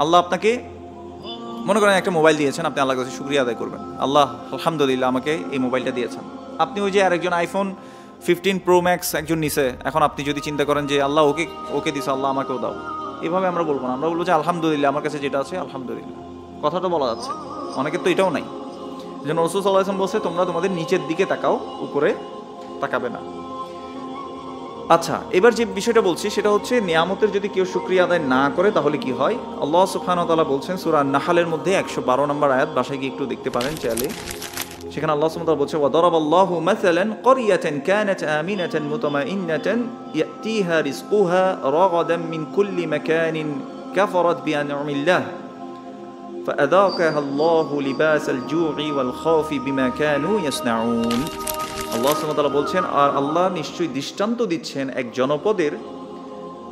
আল্লাহ আপনাকে মনে করেন একটা মোবাইল দিয়েছেন, আপনি আল্লাহর কাছে শুকরিয়া আদায় করবেন, আল্লাহ আলহামদুলিল্লাহ আমাকে এই মোবাইলটা দিয়েছেন। আপনি ওই যে আরেকজন আইফোন 15 Pro Max একজন নিছে, এখন আপনি যদি চিন্তা করেন যে আল্লাহ ওকে দিছে, আল্লাহ আমাকেও দাও, এভাবে আমরা বলবো না। আমরা বলবো যে আলহামদুলিল্লাহ, আমার কাছে যেটা আছে আলহামদুলিল্লাহ। কথাটা বলা যাচ্ছে, অনেকের তো এটাও নাই। যেন রাসূল সাল্লাল্লাহু আলাইহি ওয়াসাল্লাম বলছে তোমরা তোমাদের নিচের দিকে তাকাও, উপরে তাকাবে না। আচ্ছা, এবার যে বিষয়টা বলছি সেটা হচ্ছে নিয়ামতের যদি কেউ শুকরিয়া আদায় না করে তাহলে কি হয়। আল্লাহ সুবহানাহু ওয়া তাআলা বলছেন সূরা নাহলের মধ্যে 112 নম্বর আয়াত, বাসায় গিয়ে একটু দেখতে পারেন চাইলে। সেখানে আল্লাহ সুবহানাহু ওয়া তাআলা বলছে ওয়া দারাবাল্লাহু মাসালান ক্বরিয়াতান কানাত আমিনাতান মুতমাইন্নাতান ইয়াতিহা রিজকুহা রাগাদান মিন কুল্লি মাকানিন কাফারাত বিআনউমিল্লাহ ফাআযাকাহা আল্লাহু লিবাসাল জু'i ওয়াল খাউফি বিমা কানু ইয়াসনাউন। আল্লাহ সুবহানাহু ওয়া তাআলা বলছেন, আর আল্লাহ নিশ্চয়ই দৃষ্টান্ত দিচ্ছেন এক জনপদের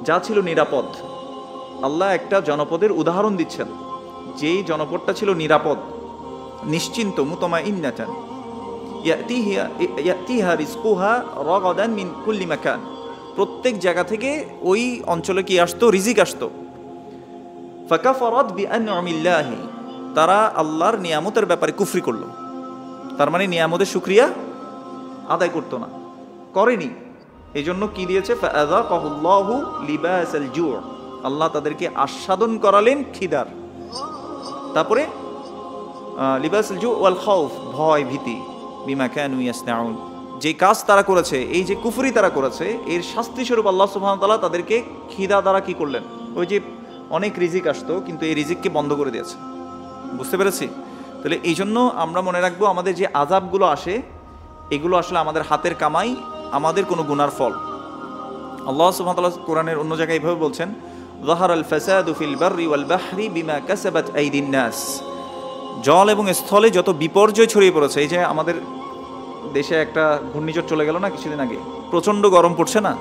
যা ছিল নিরাপদ। আল্লাহ একটা জনপদের উদাহরণ দিচ্ছেন, যেই জনপদটা ছিল নিরাপদ, নিশ্চিন্ত, মুতমাইন্নাতান ইয়াতিহা রিজকুহা রাগাদান মিন কুল্লি মাকান, প্রত্যেক জায়গা থেকে ওই অঞ্চলে কি আসতো, রিজিক আসতো। ফাকাফারাত বিআনউমিল্লাহি, তারা আল্লাহর নিয়ামতের ব্যাপারে কুফরি করলো, তার মানে নিয়ামতের শুকরিয়া আদায় করতো না, করেনি। এই জন্য কি দিয়েছে, ফাআযাকাহুল্লাহু লিবাসাল জু', আল্লাহ তাদেরকে আস্বাদন করালেন খিদার। তারপরে লিবাসাল জু' ওয়াল খাউফ, ভয় ভীতি, বিমা কানু ইয়াসনাউন, যে কাজ তারা করেছে, এই যে কুফরি তারা করেছে, এর শাস্তি স্বরূপ আল্লাহ সুবহানাহু ওয়া তাআলা তাদেরকে খিদা দ্বারা কি করলেন, ওই যে অনেক রিজিক আসতো কিন্তু এই রিজিককে বন্ধ করে দিয়েছে। বুঝতে পেরেছি? তাহলে এই জন্য আমরা মনে রাখবো আমাদের যে আযাবগুলো আসে এগুলো আসলে আমাদের হাতের কামাই, আমাদের কোনো গুনার ফল। আল্লাহ সুবহানাহু ওয়া তাআলা কোরআনের অন্য জায়গায় এইভাবে বলছেন, যাহারাল ফাসাদু ফিল বাররি ওয়াল বাহরি বিমা কাসাবাত আইদিন নাস, জল এবং স্থলে যত বিপর্যয় ছড়িয়ে পড়েছে। এই যে আমাদের দেশে একটা ঘূর্ণিঝড় চলে গেল না কিছুদিন আগে, প্রচণ্ড গরম পড়ছে না,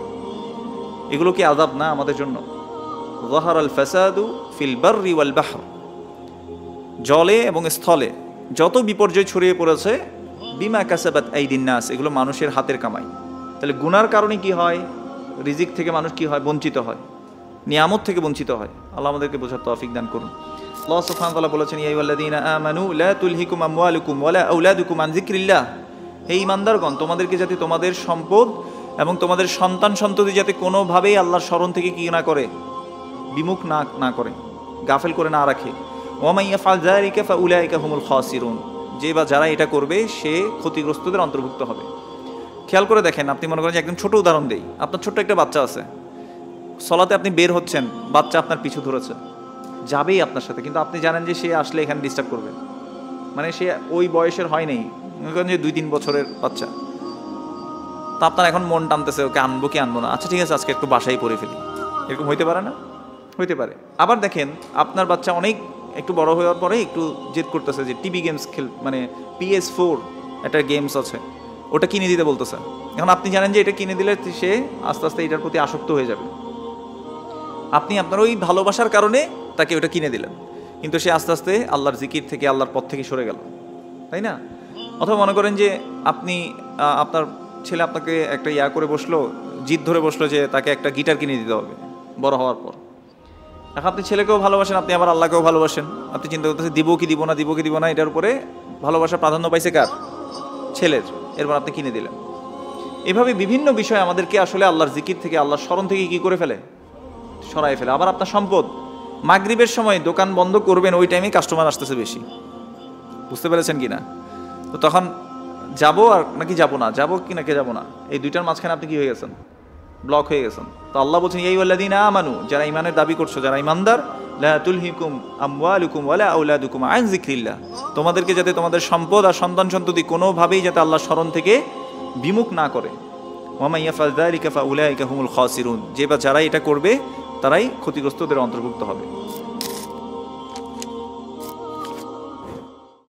এগুলো কি আযাব না আমাদের জন্য? যাহারাল ফাসাদু ফিল বাররি ওয়াল বাহর, জলে এবং স্থলে যত বিপর্যয় ছড়িয়ে পড়েছে, বিমা কাসাবাত আইদিন নাস, এগুলো মানুষের হাতের কামাই। তাহলে গুনার কারণে কি হয়, রিজিক থেকে মানুষ কি হয়, বঞ্চিত হয়, নিয়ামত থেকে বঞ্চিত হয়। আল্লাহ আমাদেরকে বোঝার তৌফিক দান করুন। আল্লাহ সুবহানাহু ওয়া তাআলা বলেছেন, ইয়া আইয়ুহাল্লাযীনা আমানু লা তুলহিকুম আমওয়ালুকুম ওয়ালা আওলাদুকুম আন যিকরিল্লাহ, হে ঈমানদারগণ, তোমাদেরকে যাতে তোমাদের সম্পদ এবং তোমাদের সন্তান সন্ততি যাতে কোনোভাবেই আল্লাহর স্মরণ থেকে কি না করে, বিমুখ না করে, গাফেল করে না রাখে। ওয়া মান ইয়াফআল যালিকা ফাউলাইকা হুমুল খাসিরুন, যে বা যারা এটা করবে সে ক্ষতিগ্রস্তদের অন্তর্ভুক্ত হবে। খেয়াল করে দেখেন, আপনি মনে করেন যে একদম ছোট উদাহরণ দেই, আপনার ছোট্ট একটা বাচ্চা আছে, সলাতে আপনি বের হচ্ছেন, বাচ্চা আপনার পিছু ধরেছে, যাবেই আপনার সাথে, কিন্তু আপনি জানেন যে সে আসলে এখানে ডিস্টার্ব করবে, মানে সে ওই বয়সের হয় নাই, মনে করেন যে 2-3 বছরের বাচ্চা, তা আপনার এখন মন টানতেছে ওকে আনবো কি আনবো না, আচ্ছা ঠিক আছে আজকে একটু বাসায় পড়ে ফেলি, এরকম হইতে পারে না? হইতে পারে। আবার দেখেন আপনার বাচ্চা অনেক একটু বড় হওয়ার পরে একটু জেদ করতেছে যে টিভি গেমস মানে PS4 একটা গেমস আছে, ওটা কিনে দিতে বলতেছে। এখন আপনি জানেন যে এটা কিনে দিলে সে আস্তে আস্তে এটার প্রতি আসক্ত হয়ে যাবে, আপনি আপনার ওই ভালোবাসার কারণে তাকে ওটা কিনে দিলেন, কিন্তু সে আস্তে আস্তে আল্লাহর জিকির থেকে, আল্লাহর পথ থেকে সরে গেল, তাই না? অথবা মনে করেন যে আপনি আপনার ছেলে আপনাকে একটা করে বসলো, জিদ ধরে বসলো যে তাকে একটা গিটার কিনে দিতে হবে বড় হওয়ার পর। এখন আপনি ছেলেকেও ভালোবাসেন, আপনি আবার আল্লাহকেও ভালোবাসেন, আপনি চিন্তা করতেছেন দিব কি দিব না, এটার উপরে ভালোবাসা প্রাধান্য পাইছে কার? ছেলের। এরপর আপনি কিনে দিলেন। এভাবে বিভিন্ন বিষয় আমাদেরকে আসলে আল্লাহর জিকির থেকে, আল্লাহর স্মরণ থেকে কি করে ফেলে, সরাই ফেলে। আবার আপনার সম্পদ, মাগরিবের সময় দোকান বন্ধ করবেন, ওই টাইমে কাস্টমার আসতেছে বেশি, বুঝতে পেরেছেন কিনা? তো তখন যাবো আর নাকি যাবো না, যাবো কি নাকি যাবো না, এই দুইটার মাঝখানে আপনি কি হয়ে গেছেন, ব্লক হয়ে গেছেন। তো আল্লাহ বলছেন, ইয়া আইয়ুহাল্লাযীনা আমানু, যারা ঈমানের দাবি করছো, যারা ঈমানদার, লা তুলহিকুম আমওয়ালুকুম ওয়ালা আওলাদুকুম আন যিকরিল্লাহ, তোমাদেরকে যাতে তোমাদের সম্পদ আর সন্তান সন্ততি কোনোভাবেই যাতে আল্লাহর স্মরণ থেকে বিমুখ না করে। ওয়া মান ইয়াফআল যালিকা ফাউলাইকা হুমুল খাসিরুন, যে বা যারা এটা করবে তারাই ক্ষতিগ্রস্তদের অন্তর্ভুক্ত হবে।